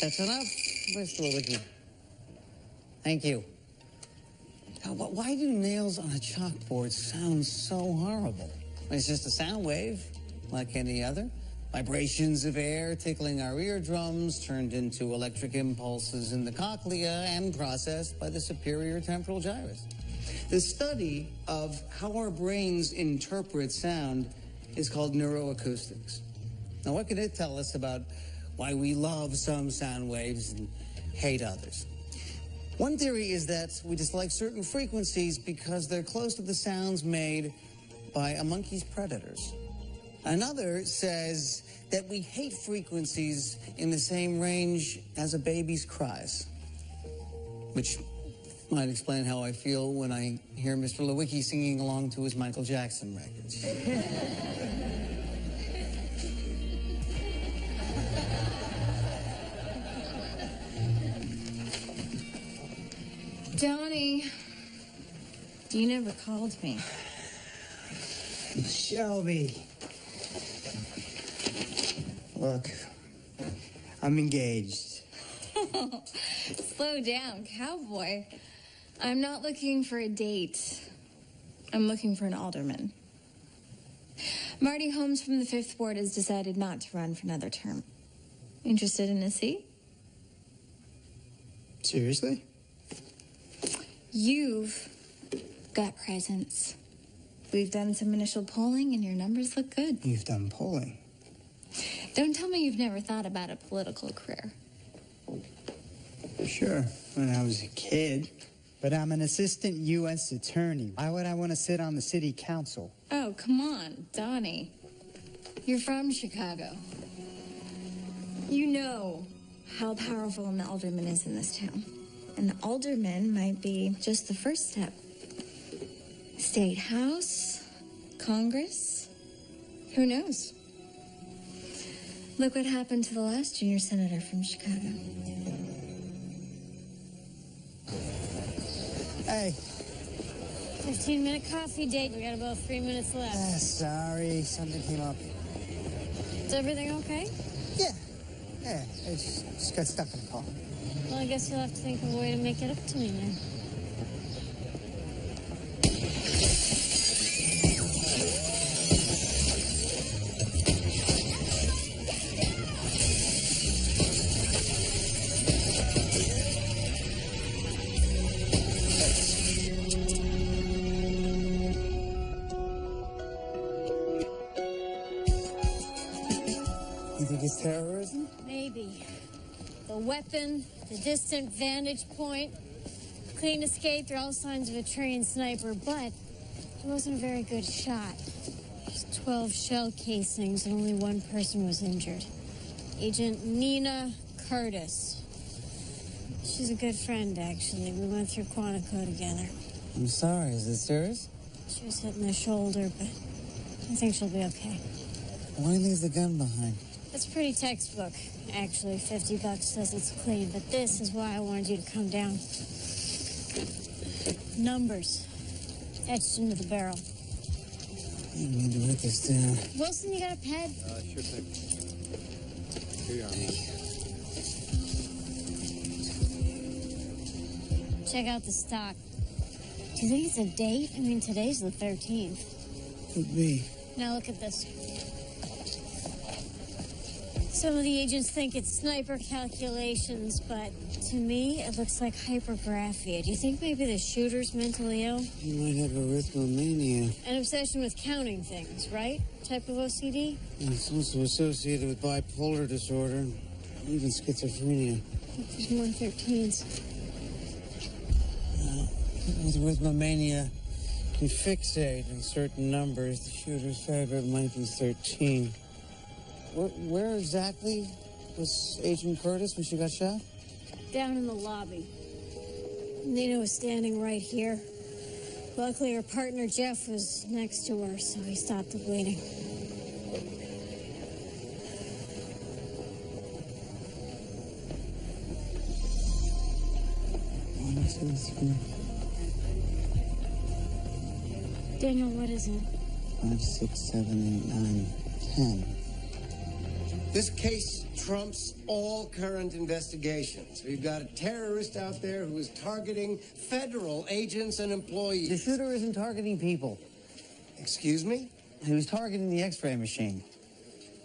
That's enough, Mr. Lewicki. Thank you. Now, why do nails on a chalkboard sound so horrible? It's just a sound wave, like any other. Vibrations of air tickling our eardrums, turned into electric impulses in the cochlea and processed by the superior temporal gyrus. The study of how our brains interpret sound is called neuroacoustics. Now, what can it tell us about why we love some sound waves and hate others? One theory is that we dislike certain frequencies because they're close to the sounds made by a monkey's predators. Another says that we hate frequencies in the same range as a baby's cries, which might explain how I feel when I hear Mr. Lewicki singing along to his Michael Jackson records. Johnny, you never called me. Shelby. Look, I'm engaged. Slow down, cowboy. I'm not looking for a date. I'm looking for an alderman. Marty Holmes from the 5th Ward has decided not to run for another term. Interested in a seat? Seriously? You've got presence. We've done some initial polling, and your numbers look good. You've done polling? Don't tell me you've never thought about a political career. Sure, when I was a kid. But I'm an assistant U.S. attorney. Why would I want to sit on the city council? Oh, come on, Donnie. You're from Chicago. You know how powerful an alderman is in this town. An alderman might be just the first step. State House, Congress, who knows? Look what happened to the last junior senator from Chicago. Hey. 15-minute coffee date. We got about 3 minutes left. Sorry, something came up. Is everything okay? Yeah, I just got stuck in a call. Well, I guess you'll have to think of a way to make it up to me then. You think it's terrorism? Maybe. The weapon, the distant vantage point, clean escape, they're all signs of a trained sniper, but he wasn't a very good shot. Just 12 shell casings and only one person was injured. Agent Nina Curtis. She's a good friend, actually. We went through Quantico together. I'm sorry, is it serious? She was hit in the shoulder, but I think she'll be okay. Why leave the gun behind? It's pretty textbook, actually. $50 says it's clean, but this is why I wanted you to come down. Numbers etched into the barrel. I need to write this down. Wilson, you got a pad? Sure thing. Here you are. Check out the stock. Do you think it's a date? I mean, today's the 13th. Could be. Now look at this. Some of the agents think it's sniper calculations, but to me, it looks like hypergraphia. Do you think maybe the shooter's mentally ill? He might have arithmomania. An obsession with counting things, right? Type of OCD? It's also associated with bipolar disorder, even schizophrenia. There's more 13s. With arithmomania, can fixate on certain numbers. The shooter's favorite might be 13. Where exactly was Agent Curtis when she got shot? Down in the lobby. Nina was standing right here. Luckily, her partner, Jeff, was next to her, so he stopped the bleeding. One, two, three. Daniel, what is it? 5, 6, 7, 8, 9, 10. This case trumps all current investigations. We've got a terrorist out there who is targeting federal agents and employees. The shooter isn't targeting people. Excuse me? He was targeting the X-ray machine.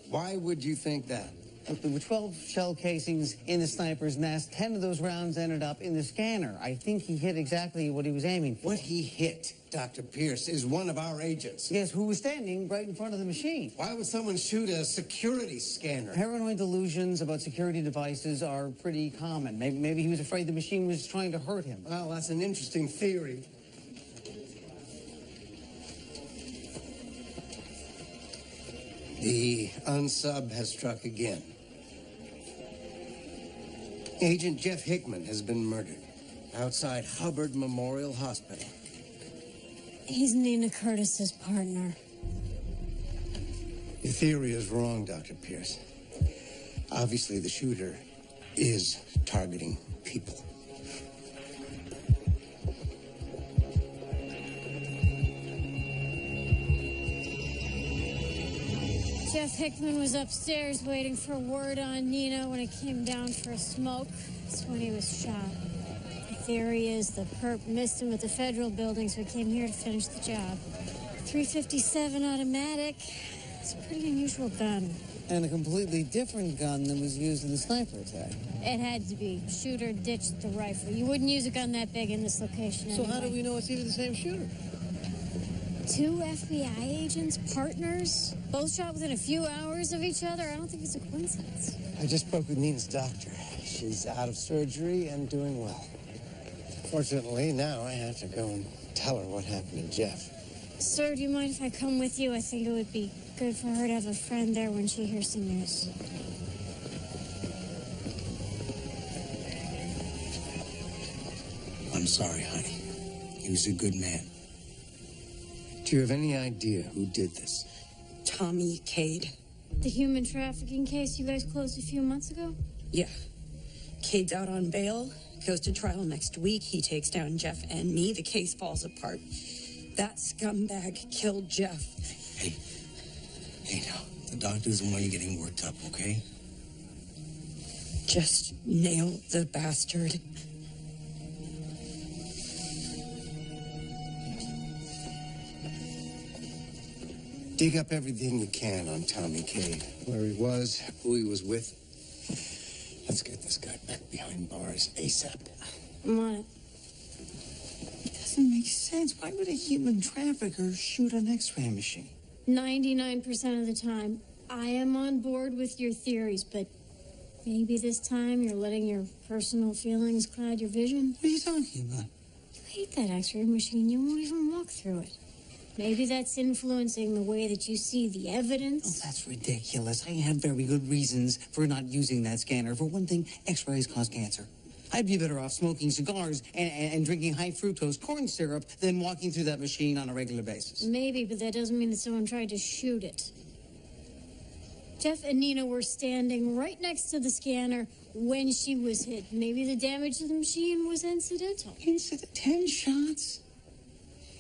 Why would you think that? Look, there were 12 shell casings in the sniper's nest. 10 of those rounds ended up in the scanner. I think he hit exactly what he was aiming for. What he hit, Dr. Pierce, is one of our agents. Yes, who was standing right in front of the machine. Why would someone shoot a security scanner? Paranoid delusions about security devices are pretty common. Maybe he was afraid the machine was trying to hurt him. Well, that's an interesting theory. The unsub has struck again. Agent Jeff Hickman has been murdered outside Hubbard Memorial Hospital. He's Nina Curtis's partner. Your theory is wrong, Dr. Pierce. Obviously, the shooter is targeting people. Jeff Hickman was upstairs waiting for word on Nina when it came down for a smoke. That's when he was shot. The theory is the perp missed him at the federal building, so he came here to finish the job. .357 automatic. It's a pretty unusual gun. And a completely different gun than was used in the sniper attack. It had to be. Shooter ditched the rifle. You wouldn't use a gun that big in this location So how anyway. do we know it's even the same shooter? 2 FBI agents, partners, both shot within a few hours of each other. I don't think it's a coincidence. I just spoke with Nina's doctor. She's out of surgery and doing well. Fortunately, now I have to go and tell her what happened to Jeff. Sir, do you mind if I come with you? I think it would be good for her to have a friend there when she hears the news. I'm sorry, honey. He was a good man. Do you have any idea who did this? Tommy Cade. The human trafficking case you guys closed a few months ago? Yeah. Cade's out on bail, goes to trial next week. He takes down Jeff and me. The case falls apart. That scumbag killed Jeff. Hey now, the doctor doesn't want you getting worked up, okay? Just nail the bastard. Dig up everything you can on Tommy Cade. Where he was, who he was with. Let's get this guy back behind bars ASAP. I'm on it. It doesn't make sense. Why would a human trafficker shoot an X-ray machine? 99% of the time, I am on board with your theories, but maybe this time you're letting your personal feelings cloud your vision. What are you talking about? You hate that X-ray machine. You won't even walk through it. Maybe that's influencing the way that you see the evidence. Oh, that's ridiculous. I have very good reasons for not using that scanner. For one thing, X-rays cause cancer. I'd be better off smoking cigars and drinking high fructose corn syrup than walking through that machine on a regular basis. Maybe, but that doesn't mean that someone tried to shoot it. Jeff and Nina were standing right next to the scanner when she was hit. Maybe the damage to the machine was incidental. 10 shots?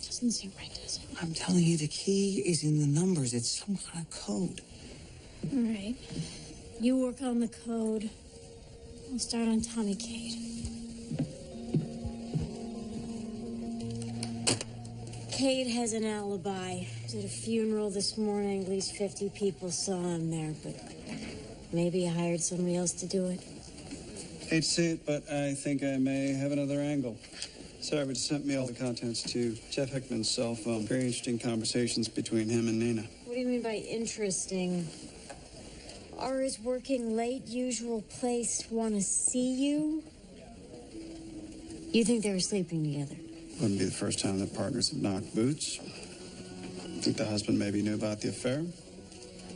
Doesn't seem right, does it? I'm telling you, the key is in the numbers. It's some kind of code. All right. You work on the code. I'll start on Tommy Cade. Cade has an alibi. He was at a funeral this morning. At least 50 people saw him there, but maybe he hired somebody else to do it. Hate to see it, but I think I may have another angle. Sarah just sent me all the contents to Jeff Hickman's cell phone. Very interesting conversations between him and Nina. What do you mean by interesting? Are his working late, usual place want to see you? You think they were sleeping together? Wouldn't be the first time that partners have knocked boots. Think the husband maybe knew about the affair?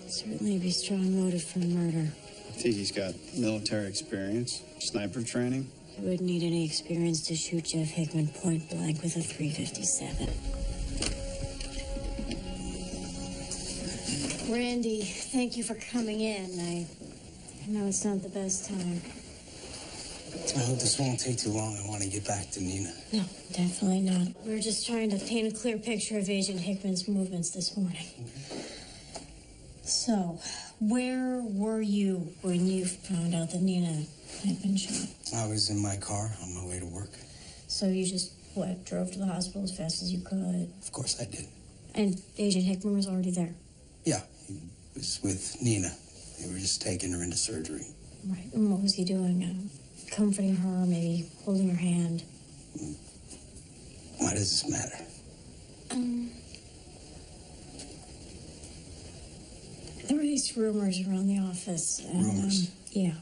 Certainly be strong motive for murder. Think he's got military experience, sniper training. He wouldn't need any experience to shoot Jeff Hickman point blank with a .357. Randy, thank you for coming in. I know it's not the best time. I hope this won't take too long. I want to get back to Nina. No, definitely not. We're just trying to paint a clear picture of Agent Hickman's movements this morning. So, Where were you when you found out that Nina had been shot? I was in my car on my way to work. So you just, drove to the hospital as fast as you could? Of course I did. And Agent Hickman was already there? Yeah, he was with Nina. They were just taking her into surgery. Right. And what was he doing? Comforting her, maybe holding her hand? Why does this matter? There were these rumors around the office. And, Rumors? Yeah.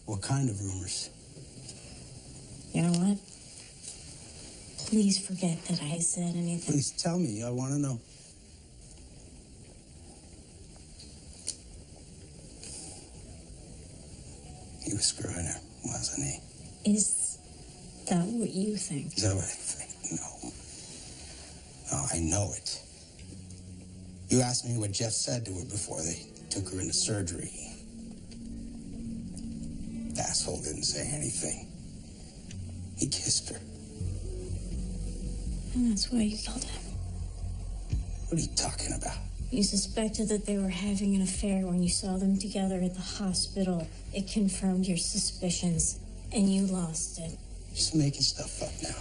What kind of rumors? You know what? Please forget that I said anything. Please tell me. I want to know. He was screwing her, wasn't he? Is that what you think? Is that what I think? No. No, I know it. You asked me what Jeff said to her before they took her into surgery. The asshole didn't say anything. He kissed her. And that's why you killed him. What are you talking about? You suspected that they were having an affair when you saw them together at the hospital. It confirmed your suspicions, and you lost it. Just making stuff up now.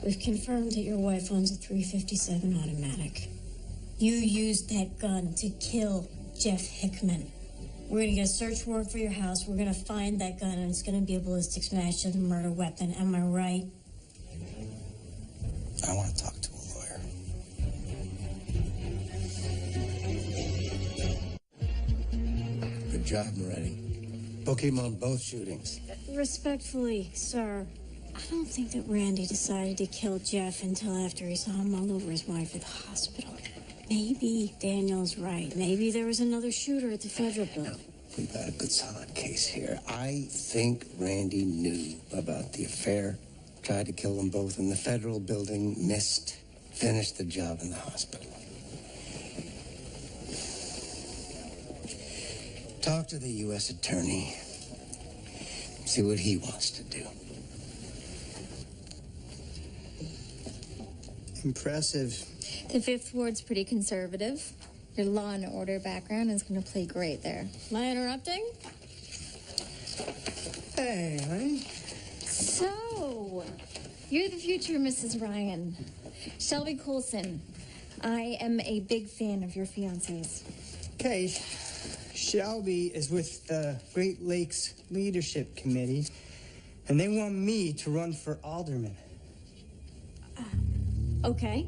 We've confirmed that your wife owns a .357 automatic. You used that gun to kill Jeff Hickman. We're gonna get a search warrant for your house. We're gonna find that gun, and it's gonna be a ballistics match to the murder weapon. Am I right? I want to talk to a lawyer. Good job, Moretti. Book him on both shootings. Respectfully, sir, I don't think that Randy decided to kill Jeff until after he saw him all over his wife at the hospital. Maybe Daniel's right. Maybe there was another shooter at the federal building. We've got a good solid case here. I think Randy knew about the affair, tried to kill them both in the federal building, missed, finished the job in the hospital. Talk to the U.S. attorney. See what he wants to do. Impressive. The Fifth Ward's pretty conservative. Your law and order background is going to play great there. Am I interrupting? Hey, honey. So, you're the future Mrs. Ryan. Shelby Coulson. I am a big fan of your fiancés. Okay, Shelby is with the Great Lakes Leadership Committee, and they want me to run for alderman. Okay.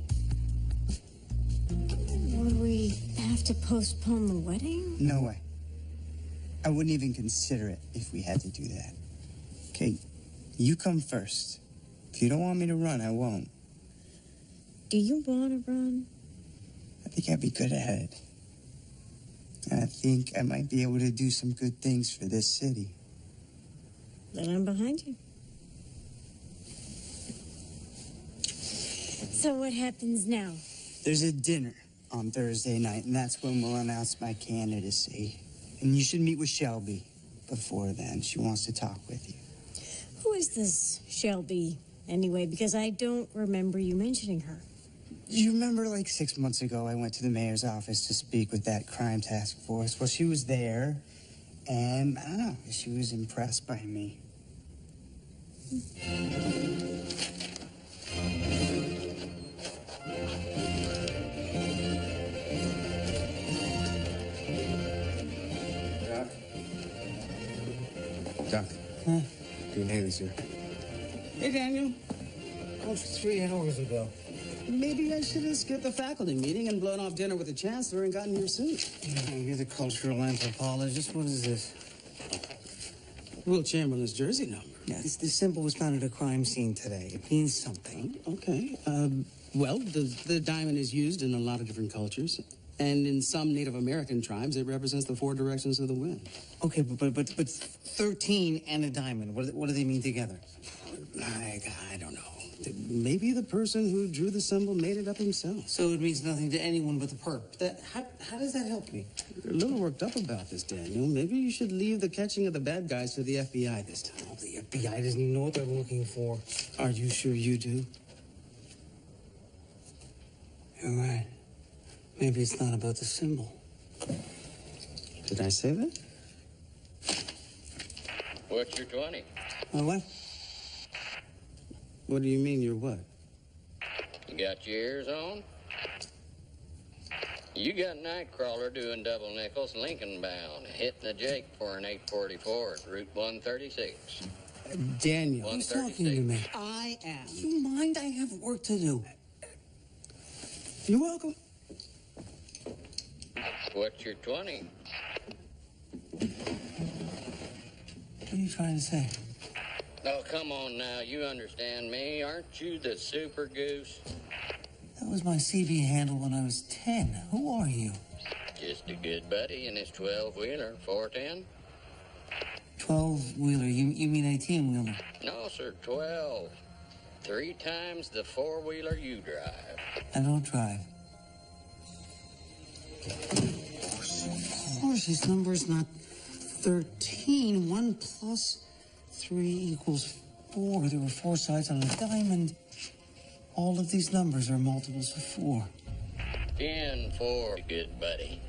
Would we have to postpone the wedding? No way. I wouldn't even consider it if we had to do that. Okay, you come first. If you don't want me to run, I won't. Do you want to run? I think I'd be good at it. And I think I might be able to do some good things for this city. Then I'm behind you. So what happens now? There's a dinner on Thursday night, and that's when we'll announce my candidacy. And you should meet with Shelby before then. She wants to talk with you. Who is this Shelby, anyway? Because I don't remember you mentioning her. You remember, like 6 months ago, I went to the mayor's office to speak with that crime task force? Well, she was there, and I don't know, she was impressed by me. Doc. Huh? Dean Haley's here. Hey, Daniel. Called 3 hours ago. Maybe I should have skipped the faculty meeting and blown off dinner with the chancellor and gotten your suit. Oh, you're the cultural anthropologist. What is this? Will Chamberlain's jersey number. Yeah, this symbol was found at a crime scene today. It means something. Okay. Well, the diamond is used in a lot of different cultures. And in some Native American tribes, it represents the 4 directions of the wind. Okay, but 13 and a diamond. What do they mean together? I don't know. Maybe the person who drew the symbol made it up himself. So it means nothing to anyone but the perp. How does that help me? You're a little worked up about this, Daniel. Maybe you should leave the catching of the bad guys to the FBI this time. Oh, the FBI doesn't even know what they're looking for. Are you sure you do? You're right. Maybe it's not about the symbol. Did I say that? What's your 20? What? What do you mean, you're what? You got your ears on? You got Nightcrawler doing double nickels, Lincoln bound, hitting a Jake for an 844 at Route 136. Daniel. Who's talking to me? I am. You mind? I have work to do. You're welcome. What's your 20? What are you trying to say? Oh, come on now. You understand me. Aren't you the super goose? That was my CV handle when I was 10. Who are you? Just a good buddy in his 12-wheeler, 410. 12-wheeler. You mean 18-wheeler? No, sir, 12. 3 times the 4-wheeler you drive. I don't drive. Of course, his number's not 13. 1 plus 3 equals 4. There were 4 sides on a diamond. All of these numbers are multiples of 4. 10-4, good buddy.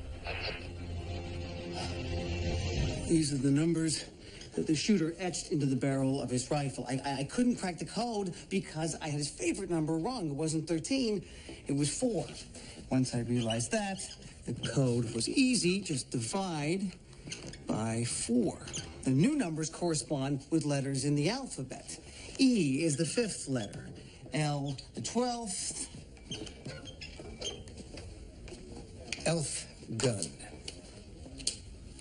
These are the numbers that the shooter etched into the barrel of his rifle. I couldn't crack the code because I had his favorite number wrong. It wasn't 13, it was 4. Once I realized that, the code was easy. Just divide by 4. The new numbers correspond with letters in the alphabet. E is the 5th letter. L, the 12th. Elf gun.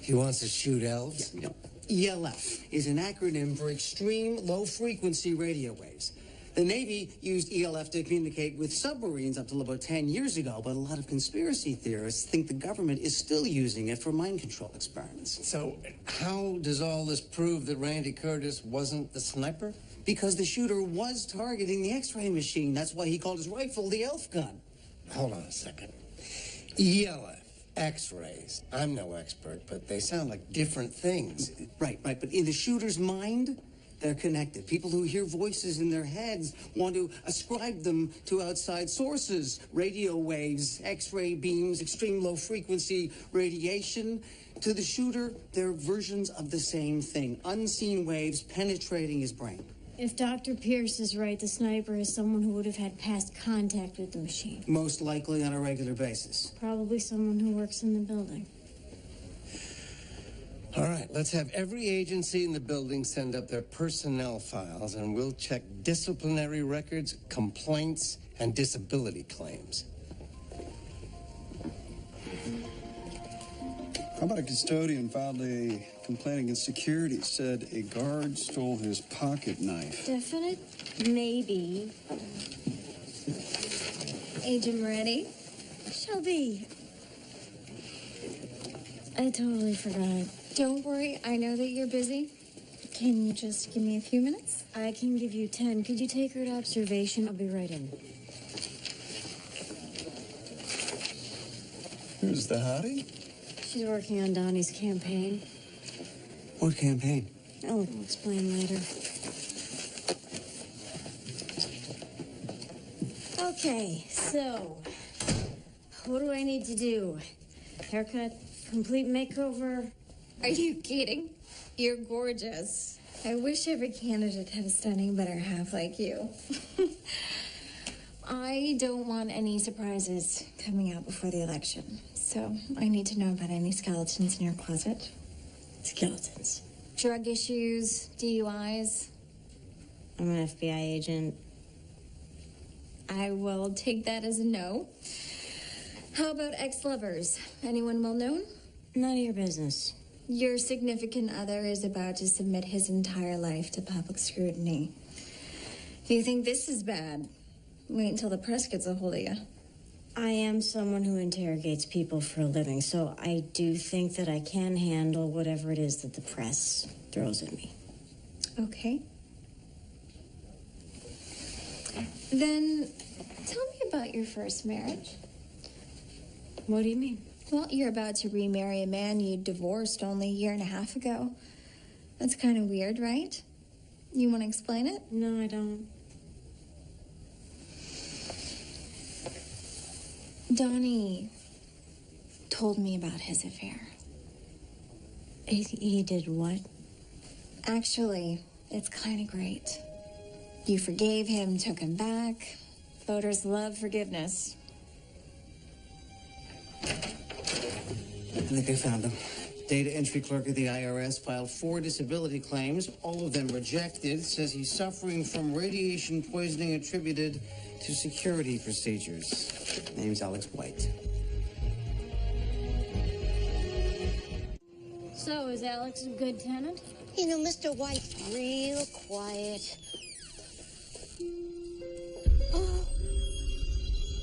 He wants to shoot elves? No. ELF is an acronym for Extreme Low Frequency Radio Waves. The Navy used ELF to communicate with submarines up till about 10 years ago, but a lot of conspiracy theorists think the government is still using it for mind control experiments. So, how does all this prove that Randy Curtis wasn't the sniper? Because the shooter was targeting the X-ray machine. That's why he called his rifle the ELF gun. Hold on a second. ELF, X-rays. I'm no expert, but they sound like different things. Right. But in the shooter's mind, they're connected. People who hear voices in their heads want to ascribe them to outside sources. Radio waves, X-ray beams, extreme low frequency radiation. To the shooter, they're versions of the same thing. Unseen waves penetrating his brain. If Dr. Pierce is right, the sniper is someone who would have had past contact with the machine. Most likely on a regular basis. Probably someone who works in the building. All right, let's have every agency in the building send up their personnel files, and we'll check disciplinary records, complaints, and disability claims. How about a custodian filed a complaint against security? Said a guard stole his pocket knife. Definite? Maybe. Agent Moretti? Shelby. I totally forgot. Don't worry, I know that you're busy. Can you just give me a few minutes? I can give you 10. Could you take her to observation? I'll be right in. Who's the hottie? She's working on Donnie's campaign. What campaign? I'll explain later. Okay, so what do I need to do? Haircut, complete makeover? Are you kidding? You're gorgeous. I wish every candidate had a stunning better half like you. I don't want any surprises coming out before the election. So I need to know about any skeletons in your closet. Skeletons. Drug issues, DUIs. I'm an FBI agent. I will take that as a no. How about ex-lovers? Anyone well known? None of your business. Your significant other is about to submit his entire life to public scrutiny. If you think this is bad, wait until the press gets a hold of you. I am someone who interrogates people for a living, so I do think that I can handle whatever it is that the press throws at me. Okay. Then tell me about your first marriage. What do you mean? Well, you're about to remarry a man you divorced only a year and a half ago. That's kind of weird, right? You want to explain it? No, I don't. Donnie told me about his affair. He did what? Actually, it's kind of great. You forgave him, took him back. Voters love forgiveness. I think I found him. Data entry clerk at the IRS filed 4 disability claims, all of them rejected. Says he's suffering from radiation poisoning attributed to security procedures. Name's Alex White. So, is Alex a good tenant? You know, Mr. White's real quiet. Oh,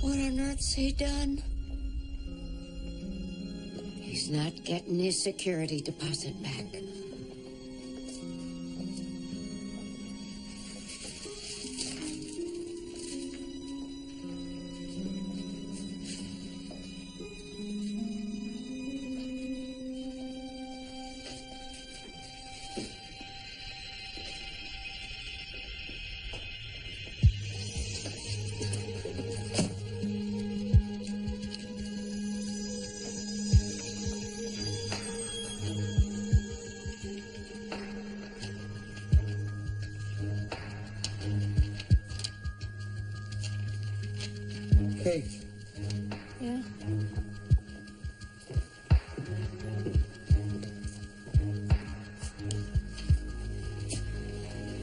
what on earth's he done? He's not getting his security deposit back. Kate. Yeah?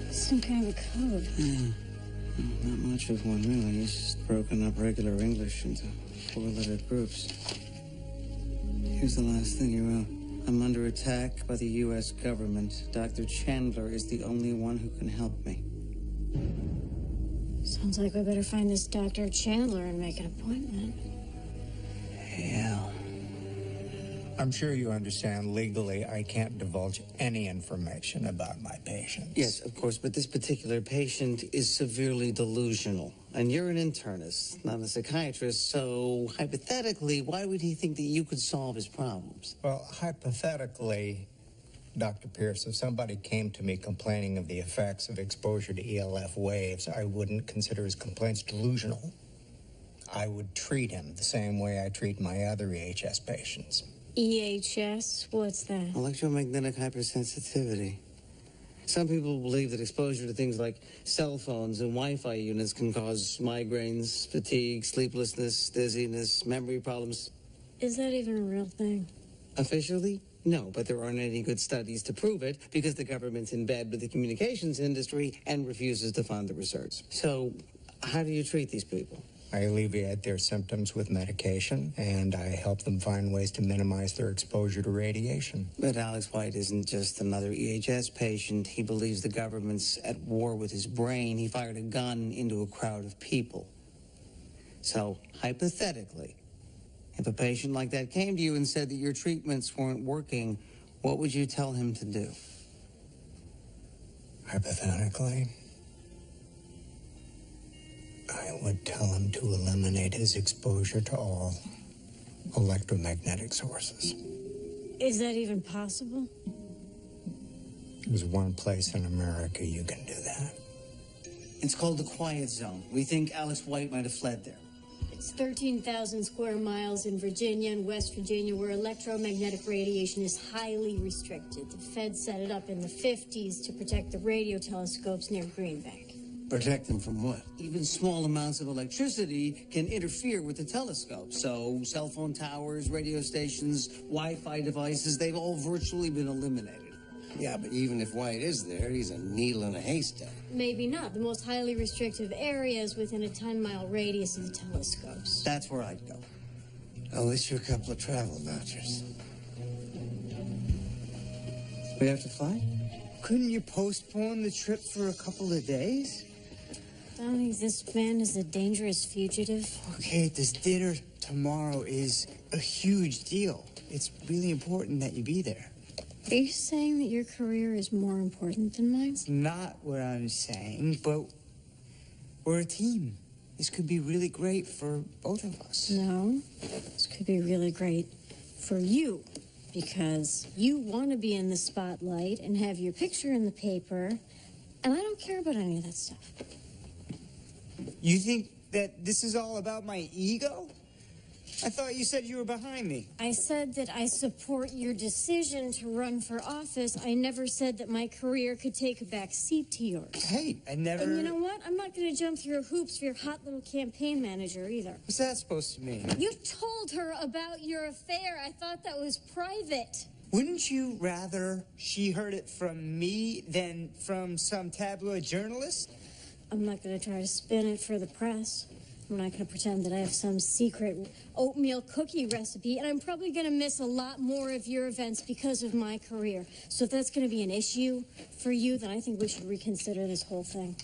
Some kind of a code. Yeah. Not much of one, really. It's just broken up regular English into 4-lettered groups. Here's the last thing he wrote. I'm under attack by the U.S. government. Dr. Chandler is the only one who can help me. Sounds like we better find this Dr. Chandler and make an appointment. Yeah. I'm sure you understand legally I can't divulge any information about my patients. Yes, of course, but this particular patient is severely delusional. And you're an internist, not a psychiatrist, so hypothetically, why would he think that you could solve his problems? Well, hypothetically, Dr. Pierce, if somebody came to me complaining of the effects of exposure to ELF waves, I wouldn't consider his complaints delusional. I would treat him the same way I treat my other EHS patients. EHS? What's that? Electromagnetic hypersensitivity. Some people believe that exposure to things like cell phones and Wi-Fi units can cause migraines, fatigue, sleeplessness, dizziness, memory problems. Is that even a real thing? Officially, no, but there aren't any good studies to prove it because the government's in bed with the communications industry and refuses to fund the research. So, how do you treat these people? I alleviate their symptoms with medication, and I help them find ways to minimize their exposure to radiation. But Alex White isn't just another EHS patient. He believes the government's at war with his brain. He fired a gun into a crowd of people. So, hypothetically, if a patient like that came to you and said that your treatments weren't working, what would you tell him to do? Hypothetically, I would tell him to eliminate his exposure to all electromagnetic sources. Is that even possible? There's one place in America you can do that. It's called the Quiet Zone. We think Alex White might have fled there. It's 13,000 square miles in Virginia and West Virginia where electromagnetic radiation is highly restricted. The Fed set it up in the 50s to protect the radio telescopes near Green Bank. Protect them from what? Even small amounts of electricity can interfere with the telescope. So cell phone towers, radio stations, Wi-Fi devices, they've all virtually been eliminated. Yeah, but even if White is there, he's a needle in a haystack. Maybe not. The most highly restrictive area is within a 10-mile radius of the telescopes. That's where I'd go. I'll issue a couple of travel vouchers. We have to fly? Couldn't you postpone the trip for a couple of days? Donnie, this man is a dangerous fugitive. Okay, this dinner tomorrow is a huge deal. It's really important that you be there. Are you saying that your career is more important than mine? It's not what I'm saying, but we're a team. This could be really great for both of us. No, this could be really great for you because you want to be in the spotlight and have your picture in the paper, and I don't care about any of that stuff. You think that this is all about my ego? I thought you said you were behind me. I said that I support your decision to run for office. I never said that my career could take a back seat to yours. Hey, I never... And you know what? I'm not going to jump through hoops for your hot little campaign manager either. What's that supposed to mean? You told her about your affair. I thought that was private. Wouldn't you rather she heard it from me than from some tabloid journalist? I'm not going to try to spin it for the press. I'm not going to pretend that I have some secret oatmeal cookie recipe, and I'm probably going to miss a lot more of your events because of my career. So if that's going to be an issue for you, then I think we should reconsider this whole thing.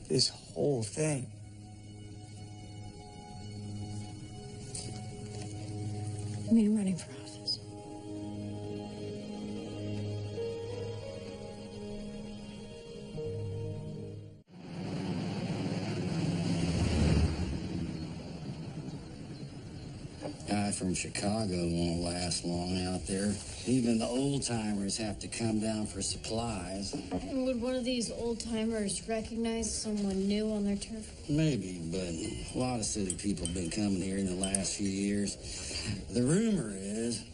This whole thing? I mean, I'm running for office. Guy from Chicago won't last long out there. Even the old-timers have to come down for supplies. And would one of these old-timers recognize someone new on their turf? Maybe, but a lot of city people have been coming here in the last few years. The rumor is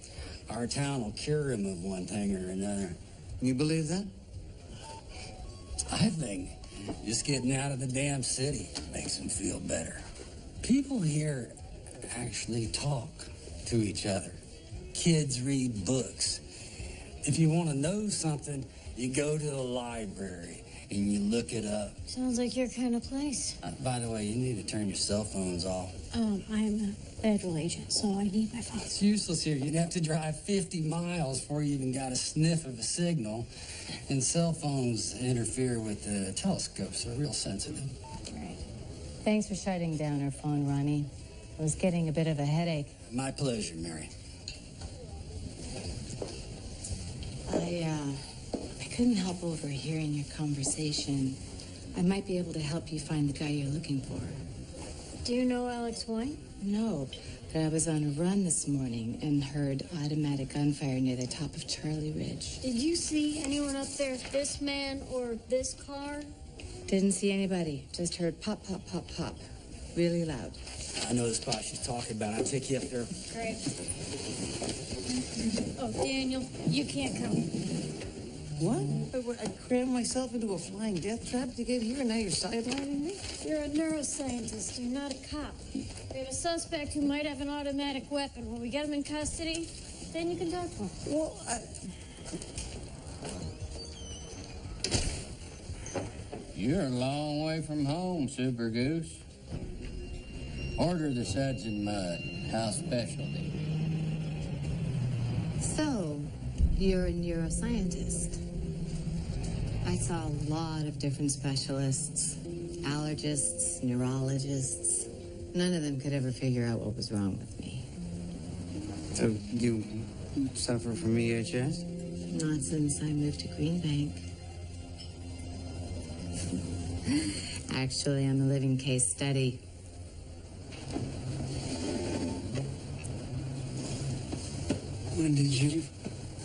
our town will cure him of one thing or another. You believe that? I think just getting out of the damn city makes him feel better. People here actually talk to each other. Kids read books. If you want to know something, you go to the library and you look it up. Sounds like your kind of place. By the way, you need to turn your cell phones off. I'm a federal agent, so I need my phone. It's useless here. You'd have to drive 50 miles before you even got a sniff of a signal. And cell phones interfere with the telescopes. They're real sensitive. Right. Thanks for shutting down our phone, Ronnie. I was getting a bit of a headache. My pleasure, Mary. I couldn't help overhearing your conversation. I might be able to help you find the guy you're looking for. Do you know Alex White? No, but I was on a run this morning and heard automatic gunfire near the top of Charlie Ridge. Did you see anyone up there, this man or this car? Didn't see anybody. Just heard pop, pop, pop, pop. Really loud. I know the spot she's talking about. I'll take you up there. Great. Oh, Daniel, you can't come. What? I crammed myself into a flying death trap to get here, and now you're sidelining me? You're a neuroscientist. You're not a cop. We have a suspect who might have an automatic weapon. When we get him in custody, then you can talk to him. Well, You're a long way from home, Super Goose. Order the suds and mud. House specialty. So, you're a neuroscientist. I saw a lot of different specialists. Allergists, neurologists. None of them could ever figure out what was wrong with me. So you suffer from EHS? Not since I moved to Green Bank. Actually, I'm a living case study. When did you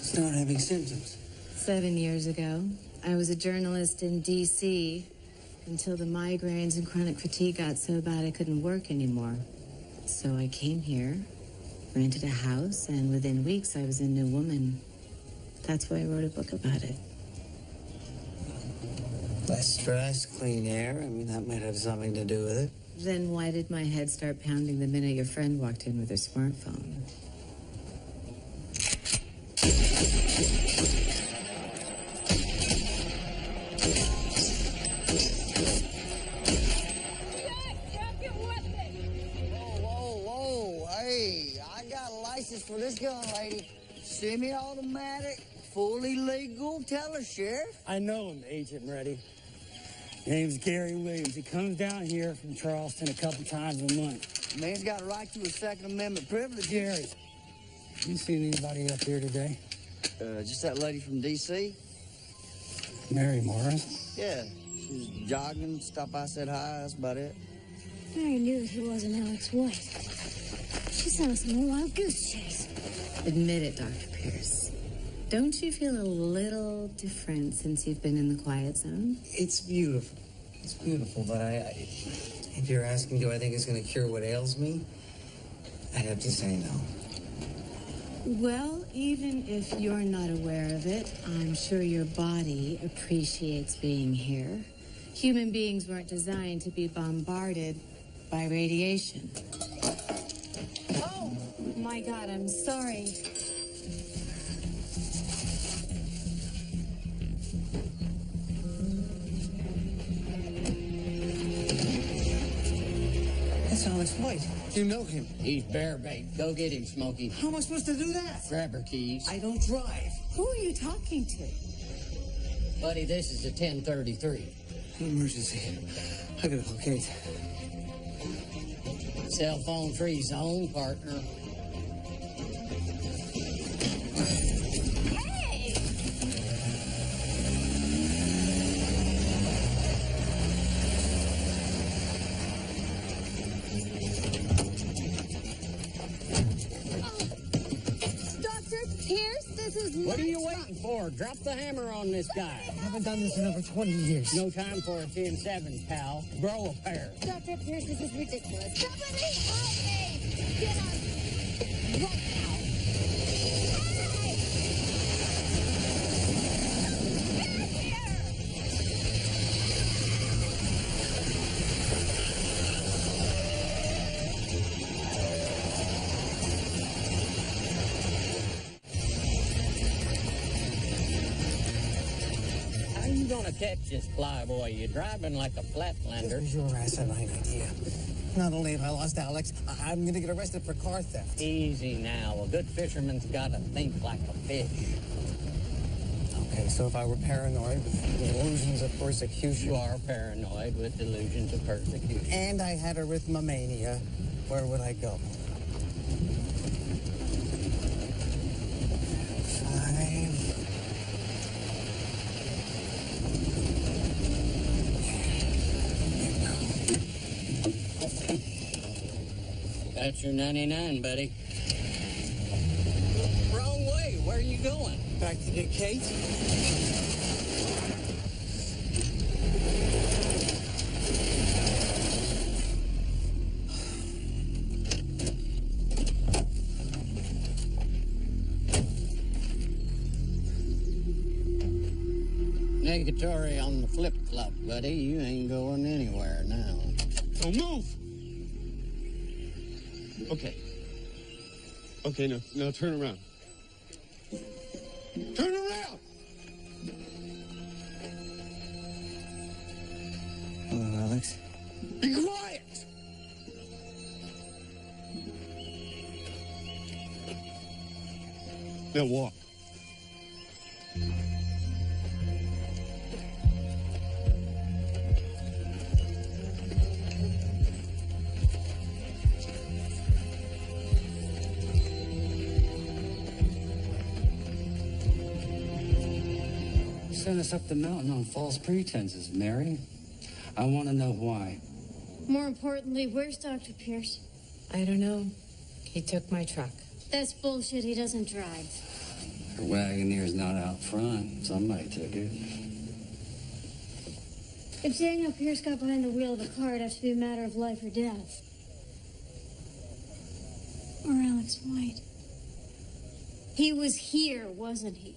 start having symptoms? 7 years ago. I was a journalist in D.C. until the migraines and chronic fatigue got so bad I couldn't work anymore. So I came here, rented a house, and within weeks I was a new woman. That's why I wrote a book about it. Less stress, clean air. I mean, that might have something to do with it. Then why did my head start pounding the minute your friend walked in with her smartphone? Whoa, hey, I got a license for this gun, lady. Semi-automatic, fully legal. Tell her, Sheriff. I know him, Agent Reddy. His name's Gary Williams. He comes down here from Charleston a couple times a month. Man's got a right to a Second Amendment privilege. Gary, you seen anybody up here today? Just that lady from D.C. Mary Morris? Yeah, she was jogging, stopped by, said hi, that's about it. Mary knew that he wasn't Alex White. She sent us on a wild goose chase. Admit it, Dr. Pierce. Don't you feel a little different since you've been in the quiet zone? It's beautiful. It's beautiful, but If you're asking, do I think it's going to cure what ails me? I'd have to say no. Well, even if you're not aware of it, I'm sure your body appreciates being here. Human beings weren't designed to be bombarded by radiation. Oh, my God, I'm sorry. That's Alex White. You know him. He's bear bait. Go get him, Smokey. How am I supposed to do that? Grab her keys. I don't drive. Who are you talking to? Buddy, this is a 1033. Emergency. I gotta locate. Cell phone free zone, partner. What are you waiting for? Drop the hammer on this guy. I haven't done this in over 20 years. No time for a 10-7, pal. Grow a pair. Dr. Pierce, this is ridiculous. Somebody help me! Get up! Right now! How you gonna catch this flyboy? You're driving like a flatlander. This was your asinine idea. Not only have I lost Alex, I'm gonna get arrested for car theft. Easy now. A good fisherman's gotta think like a fish. Okay, so if I were paranoid with delusions of persecution. You are paranoid with delusions of persecution. And I had arithmomania, where would I go? 5. That's your 99, buddy. Wrong way. Where are you going? Back to get Kate? Negatory on the flip-flop, buddy. You ain't going anywhere now. Don't move! Okay. Okay, now turn around. Turn around! Hello, Alex. Be quiet! Now walk. Sent us up the mountain on false pretenses, Mary. I want to know why. More importantly, where's Dr. Pierce? I don't know. He took my truck. That's bullshit. He doesn't drive. Her Wagoneer's not out front. Somebody took it. If Daniel Pierce got behind the wheel of a car, it'd have to be a matter of life or death. Or Alex White. He was here, wasn't he?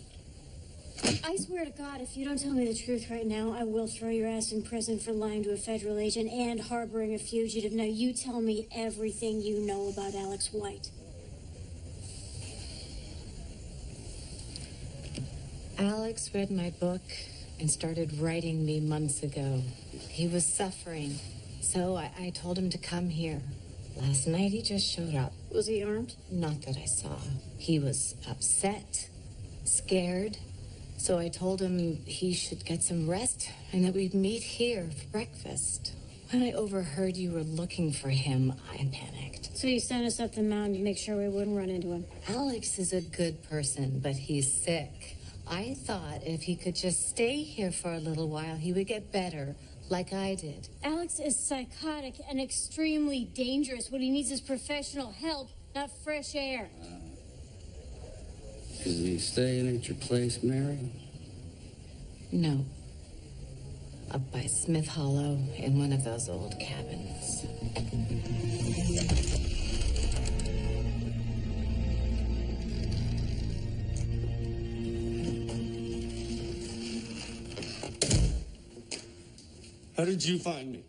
I swear to God, if you don't tell me the truth right now, I will throw your ass in prison for lying to a federal agent and harboring a fugitive. Now, you tell me everything you know about Alex White. Alex read my book and started writing me months ago. He was suffering, so I told him to come here. Last night, he just showed up. Was he armed? Not that I saw. He was upset, scared. So I told him he should get some rest and that we'd meet here for breakfast. When I overheard you were looking for him, I panicked. So you sent us up the mountain to make sure we wouldn't run into him? Alex is a good person, but he's sick. I thought if he could just stay here for a little while, he would get better, like I did. Alex is psychotic and extremely dangerous. What he needs is professional help, not fresh air. Is he staying at your place, Mary? No. Up by Smith Hollow in one of those old cabins. How did you find me?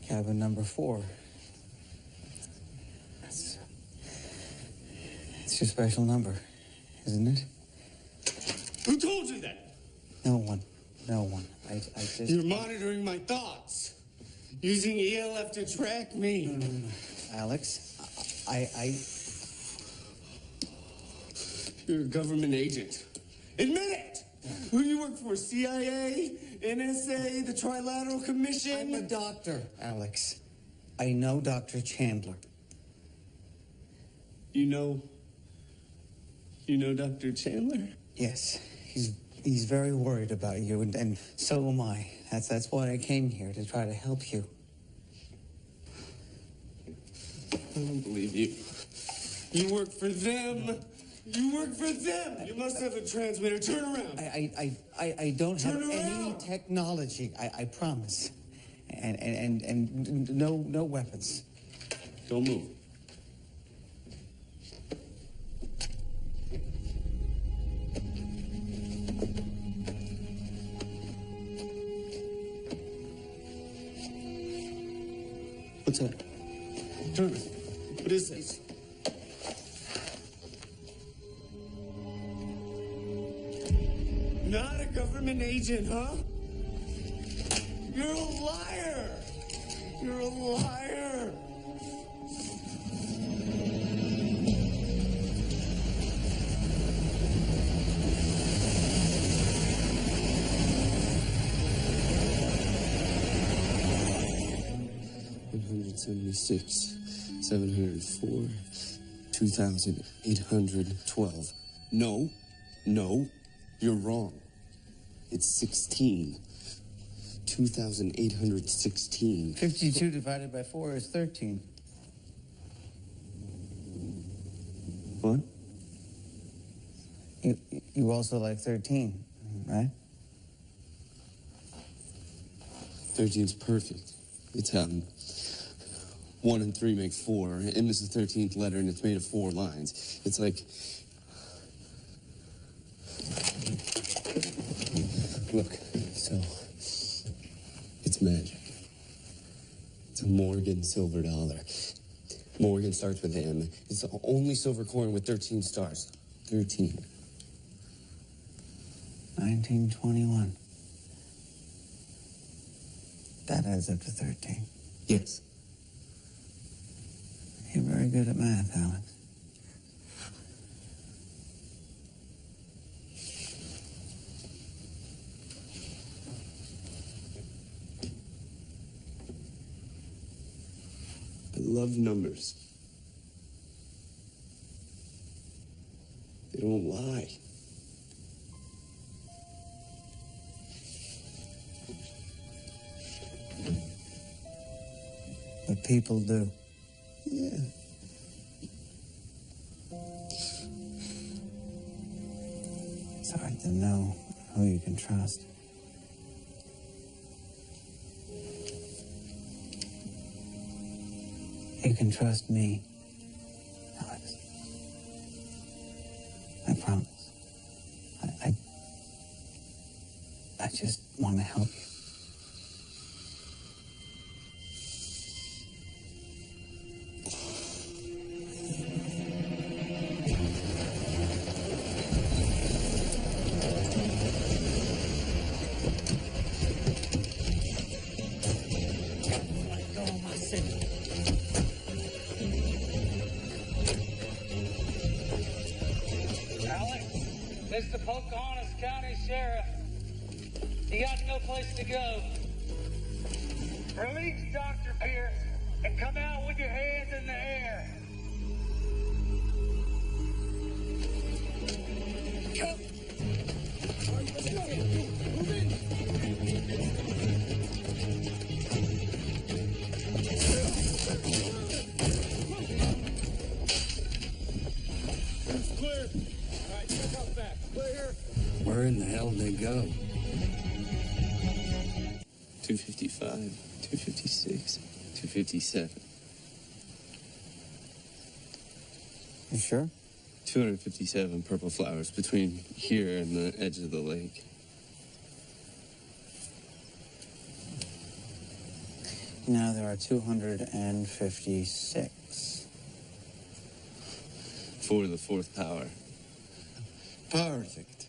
Cabin number 4. It's your special number, isn't it? Who told you that? No one. No one. I just... You're monitoring my thoughts. Using ELF to track me. No. Alex, I... You're a government agent. Admit it! Who do you work for? CIA? NSA? The Trilateral Commission? I'm a doctor, Alex. I know Dr. Chandler. You know Dr. Chandler? Yes. He's very worried about you, and so am I. That's why I came here, to try to help you. I don't believe you. You work for them. You work for them. You must have a transmitter. Turn around. I don't have any technology. I promise. And no weapons. Don't move. What's that? Turn it. What is this? Not a government agent, huh? You're a liar! You're a liar! $176, 704, 2,812. No, you're wrong. It's 16. 2,816. 52 divided by 4 is 13. What? You also like 13, right? 13's perfect. It's 1 and 3 make 4. M is the 13th letter, and it's made of 4 lines. It's like... Look, so... It's magic. It's a Morgan silver dollar. Morgan starts with M. It's the only silver coin with 13 stars. 13. 1921. That adds up to 13. Yes. You're very good at math, Alex. I love numbers. They don't lie. But people do. Yeah. It's hard to know who you can trust. You can trust me, Alex. I promise. I just want to help you. This is the Pocahontas County Sheriff. You got no place to go. Release Dr. Pierce and come out with your hands in the air. Come. Let's go. Move in. It's clear. All right, check out back. Clear here. We're Where in the hell did they go? 255, 256, 257. You sure? 257 purple flowers between here and the edge of the lake. Now there are 256. For the fourth power. Perfect.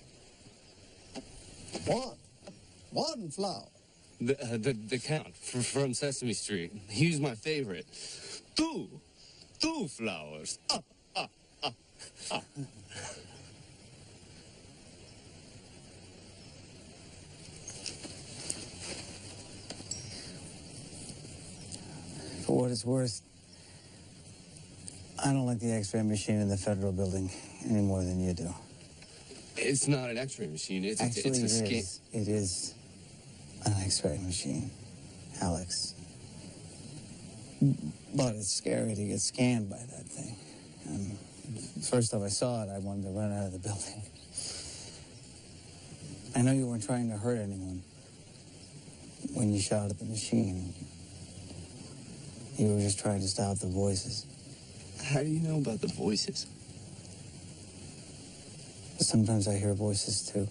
One flower. The Count from Sesame Street. He was my favorite. Two flowers. For what it's worth, I don't like the X-ray machine in the federal building any more than you do. It's not an X-ray machine. It's a scan. It is an X-ray machine, Alex. But it's scary to get scanned by that thing. First time I saw it, I wanted to run out of the building. I know you weren't trying to hurt anyone when you shot at the machine. You were just trying to stop the voices. How do you know about the voices? Sometimes I hear voices, too.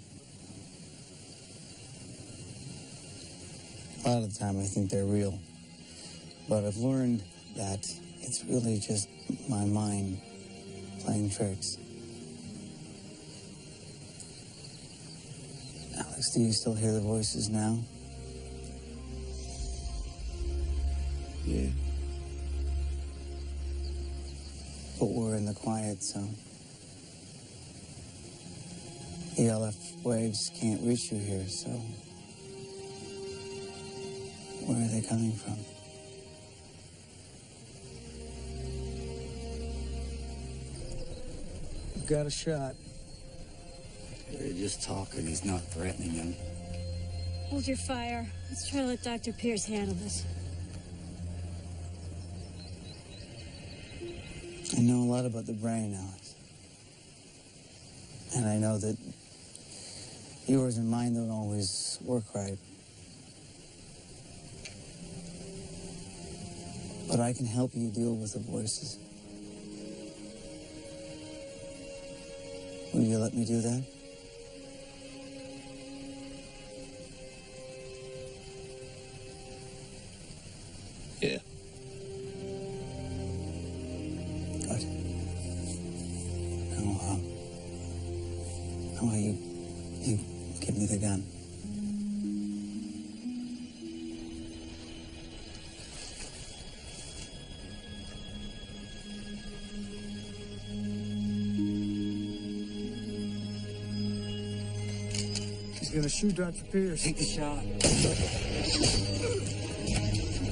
A lot of the time I think they're real. But I've learned that it's really just my mind playing tricks. Alex, do you still hear the voices now? Yeah. But we're in the quiet zone. ELF waves can't reach you here, so where are they coming from? We've got a shot. They're just talking. He's not threatening them. Hold your fire. Let's try to let Dr. Pierce handle this. I know a lot about the brain, Alex. And I know that yours and mine don't always work right. But I can help you deal with the voices. Will you let me do that? Yeah. Good. Now, how about you give me the gun? He's gonna shoot Dr. Pierce. Take the shot.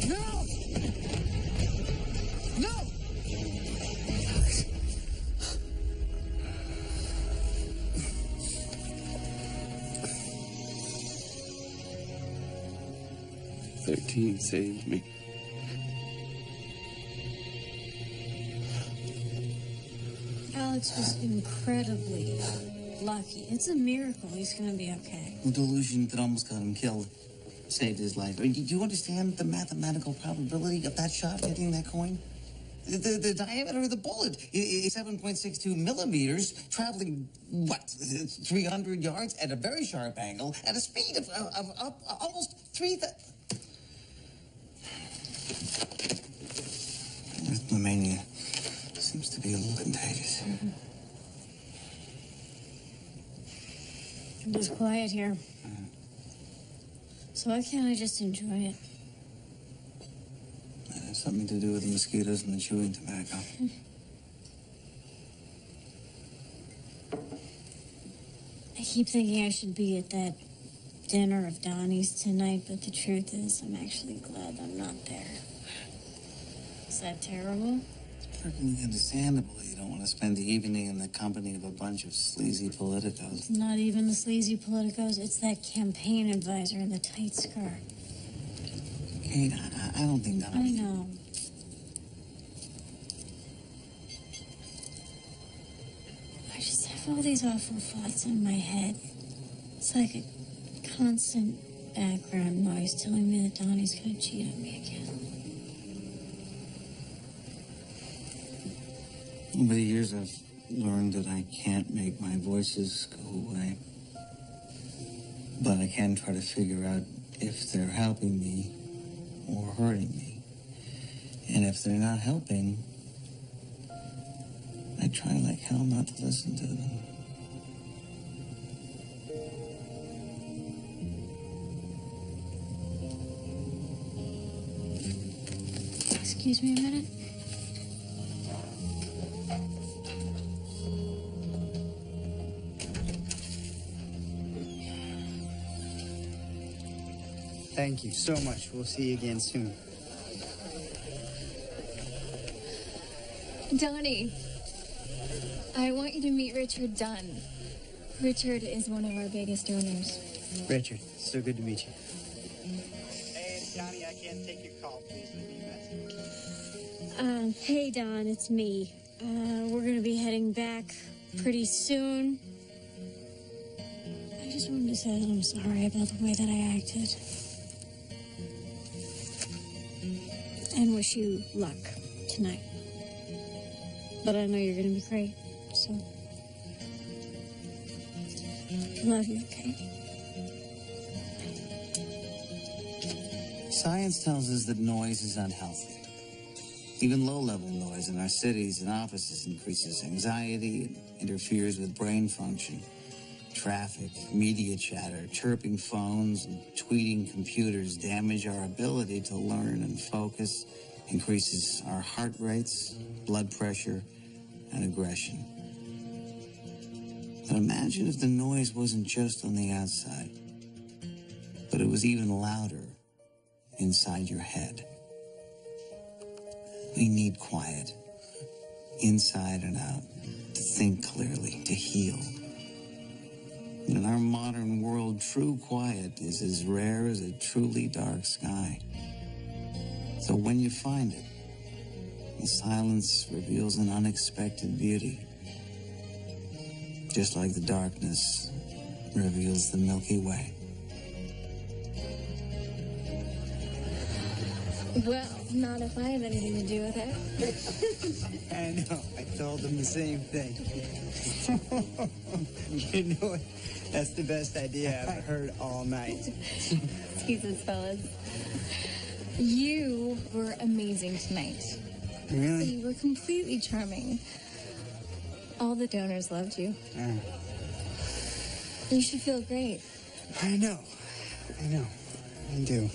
No! No! Thirteen saved me. Alex was incredibly lucky. It's a miracle he's gonna be okay. The delusion that almost got him killed saved his life. Do you understand the mathematical probability of that shot hitting that coin? The diameter of the bullet is 7.62 millimeters, traveling, 300 yards at a very sharp angle at a speed of almost 3,000. Arithmomania seems to be a little contagious. I'm just quiet here. So why can't I just enjoy it? It has something to do with the mosquitoes and the chewing tobacco. I keep thinking I should be at that dinner of Donnie's tonight, but the truth is I'm actually glad I'm not there. Is that terrible? It's perfectly understandable you don't want to spend the evening in the company of a bunch of sleazy politicos. It's not even the sleazy politicos, it's that campaign advisor in the tight skirt. Kate, I don't think that. I know. I just have all these awful thoughts in my head. It's like a constant background noise telling me that Donnie's gonna cheat on me again. Over the years, I've learned that I can't make my voices go away. But I can try to figure out if they're helping me or hurting me. And if they're not helping, I try like hell not to listen to them. Excuse me a minute. Thank you so much. We'll see you again soon. Donnie, I want you to meet Richard Dunn. Richard is one of our biggest donors. Richard, so good to meet you. Hey, it's Donnie. I can't take your call. Please leave me a message. Hey, Don, it's me. We're gonna be heading back pretty soon. I just wanted to say that I'm sorry about the way that I acted. And wish you luck tonight. But I know you're gonna be great, so. Love you, okay? Science tells us that noise is unhealthy. Even low-level noise in our cities and offices increases anxiety and interferes with brain function. Traffic, media chatter, chirping phones, and tweeting computers damage our ability to learn and focus, increases our heart rates, blood pressure, and aggression. But imagine if the noise wasn't just on the outside, but it was even louder inside your head. We need quiet, inside and out, to think clearly, to heal. In our modern world, true quiet is as rare as a truly dark sky. So when you find it, the silence reveals an unexpected beauty. Just like the darkness reveals the Milky Way. Well, not if I have anything to do with it. I know. I told them the same thing. You know what? That's the best idea I've heard all night. Jesus, fellas. You were amazing tonight. Really? You were completely charming. All the donors loved you. Yeah. You should feel great. I know. I do.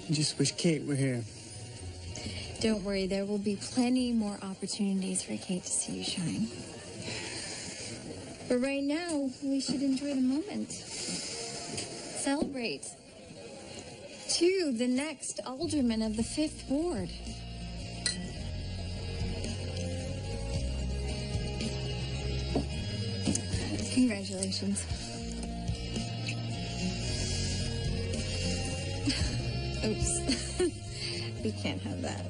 I just wish Kate were here. Don't worry, there will be plenty more opportunities for Kate to see you shine. But right now, we should enjoy the moment. Celebrate. To the next alderman of the 5th Ward. Congratulations. Oops. We can't have that.